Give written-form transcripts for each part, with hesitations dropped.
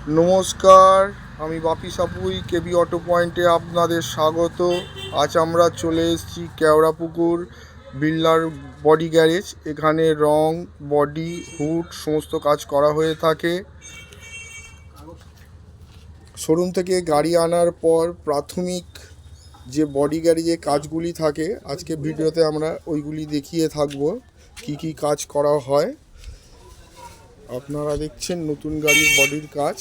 নমস্কার, আমি বাপি সাপুই, কেবি অটো পয়েন্টে আপনাদের স্বাগত। আজ আমরা চলে এসেছি কেওড়াপুকুর বিল্লার বডি গ্যারেজ। এখানে রং, বডি, হুড সমস্ত কাজ করা হয়ে থাকে। শোরুম থেকে গাড়ি আনার পর প্রাথমিক যে বডি গ্যারেজে কাজগুলি থাকে, আজকে ভিডিওতে আমরা ওইগুলি দেখিয়ে থাকবো কি কি কাজ করা হয়। আপনারা দেখছেন নতুন গাড়ির বডির কাজ।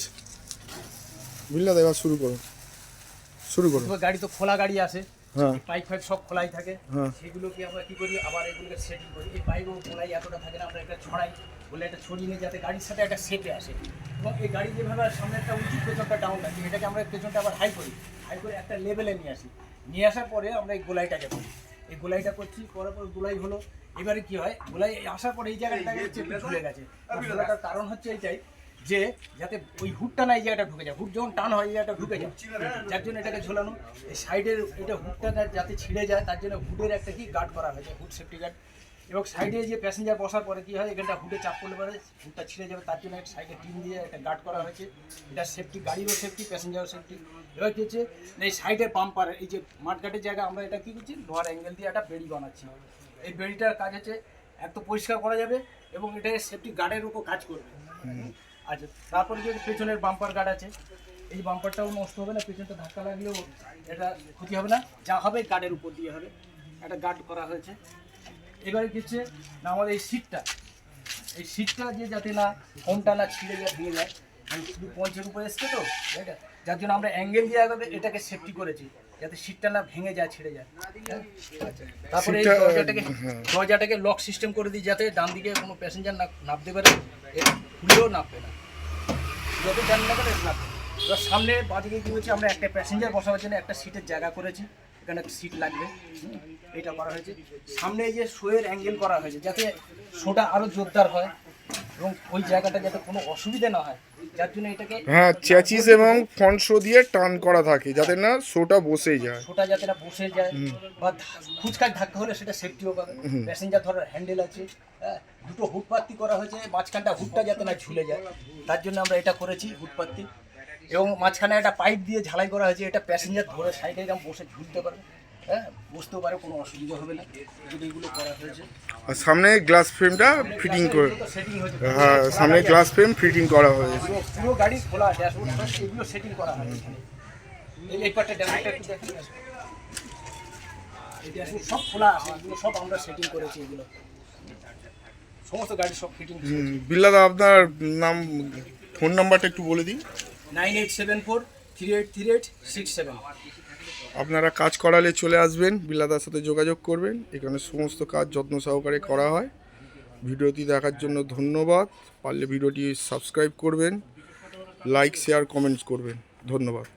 বিল্লা দেখা শুরু করো। গাড়ি তো খোলা গাড়ি আসে, হ্যাঁ পাইপ ফাইপ সব খোলাই থাকে। হ্যাঁ সেগুলোকে আমরা কি করি, আবার এগুলোকে সেটিং করি। এই পাইপও খোলাই এতটা থাকে না, আমরা একটা ছড়াই, বলে একটা ছড়িয়ে নিয়ে যাতে গাড়ির সাথে একটা সেটে আসে। এবং এই গাড়ি যেভাবে সামনে একটা উঁচু, পেছনটা ডাউন থাকে, এটাকে আমরা পেছনটা আবার হাই করে একটা লেভেলে নিয়ে আসার পরে আমরা এই গোলাইটাকে করি। এই গোলাইটা করছি, করার পর গোলাই হলো। এবারে কি হয়, গোলাই আসার পরে এই জায়গাটা ঝুলে গেছে। ঝুলাটার কারণ হচ্ছে এইটাই যে যাতে ওই হুডটা না এই জায়গাটা ঢুকে যায়। হুড যখন টান হয় এই জায়গাটা ঢুকে যায়, যার জন্য এটাকে ঝোলানো। এই সাইডের এটা হুডটা যাতে ছিঁড়ে যায় তার জন্য হুডের একটা কি গার্ড করা হয়েছে, হুড সেফটি গার্ড। এবং সাইডে যে প্যাসেঞ্জার বসার পরে কি হয়, এখানটা হুডে চাপ পড়লে পরে হুডটা ছিঁড়ে যাবে, তার জন্য একটা সাইডে টিন দিয়ে একটা গার্ড করা হয়েছে। এটা সেফটি, গাড়িরও সেফটি, প্যাসেঞ্জারও সেফটি। এবার কি হচ্ছে, এই সাইডে পাম্পার, এই যে মাঠঘাটের জায়গা, আমরা এটা কি করছি, লোহার অ্যাঙ্গেল দিয়ে একটা বেড়ি বানাচ্ছি। এই বেড়িটার কাজ হচ্ছে এত পরিষ্কার করা যাবে এবং এটা সেফটি গার্ডের উপর কাজ করবে। আচ্ছা, তারপরে যে পেছনের বাম্পার গার্ড আছে, এই বাম্পারটাও নষ্ট হবে না, পেছনটা ধাক্কা লাগলেও এটা ক্ষতি হবে না, যা হবে গার্ডের উপর দিয়ে হবে। একটা গার্ড করা হয়েছে। এবারে কিছু না, আমাদের এই সিটটা যে যাতে না ফোমটা না ছিঁড়ে যায়, ভেঙে যায়। শুধু পঞ্চের উপরে এসছে তো এটা, যার জন্য আমরা অ্যাঙ্গেল দিয়ে আগে এটাকে সেফটি করেছি, যাতে সিটটা না ভেঙে যায়, ছিঁড়ে যায়। আচ্ছা, তারপরে এই দরজাটাকে লক সিস্টেম করে দিই, যাতে ডান দিকে কোনো প্যাসেঞ্জার না নামতে পারে, এটা খুলেও নামবে না, যত জানি না করে নামবে। এবার সামনে বাদিকে কী হচ্ছে, আমরা একটা প্যাসেঞ্জার বসাবার জন্য একটা সিটের জায়গা করেছি, এখানে একটা সিট লাগবে, এটা করা হয়েছে। সামনে এই যে শোয়ের অ্যাঙ্গেল করা হয়েছে, যাতে শোটা আরও জোরদার হয় এবং ওই জায়গাটা যাতে কোনো অসুবিধা না হয়, যার জন্য এটাকে চ্যাচিস এবং ফ্রন্ট শো দিয়ে টান করা থাকে যাতে না শোটা বসে যায়, শোটা যাতে না বসে যায় বা খুচকাচ ধাক্কা হলে সেটা সেফটিও পাবে। প্যাসেঞ্জার ধরার হ্যান্ডেল আছে, হ্যাঁ, দুটো হুড পাত্তি করা হয়েছে, মাঝখানটা হুডটা যাতে না ঝুলে যায়, তার জন্য আমরা এটা করেছি হুড পাত্তি। এবং মাঝখানে একটা পাইপ দিয়ে ঝালাই করা হয়েছে, এটা প্যাসেঞ্জার ধরে সাইডে এরকম বসে ঝুলতে পারে, হ্যাঁ, বসতেও পারে, কোনো অসুবিধা হবে না। এইগুলো করা হয়েছে। আর সামনে গ্লাস ফ্রেমটা ফিটিং করে, সেটিং হয়েছে, হ্যাঁ সামনে গ্লাস ফ্রেম ফিটিং করা হয়েছে। পুরো গাড়ি খোলা, ড্যাশবোর্ড এগুলো সেটিং করা হয়েছে। এই পার্টটা ড্যাশবোর্ডটা একটু দেখেন, এই ড্যাশবোর্ড সব খোলা আছে, এগুলো সব আমরা সেটিং করেছি। এগুলো সমস্ত গাড়ি সব ফিটিং। বিল্লাদা, আপনার নাম, ফোন নাম্বারটা একটু বলে দিন। 9874383867। আপনারা কাজ করালে চলে আসবেন, বিল্লাদার সাথে যোগাযোগ করবেন। এখানে সমস্ত কাজ যত্ন সহকারে করা হয়। ভিডিওটি দেখার জন্য ধন্যবাদ। পারলে ভিডিওটি সাবস্ক্রাইব করবেন, লাইক, শেয়ার, কমেন্টস করবেন। ধন্যবাদ।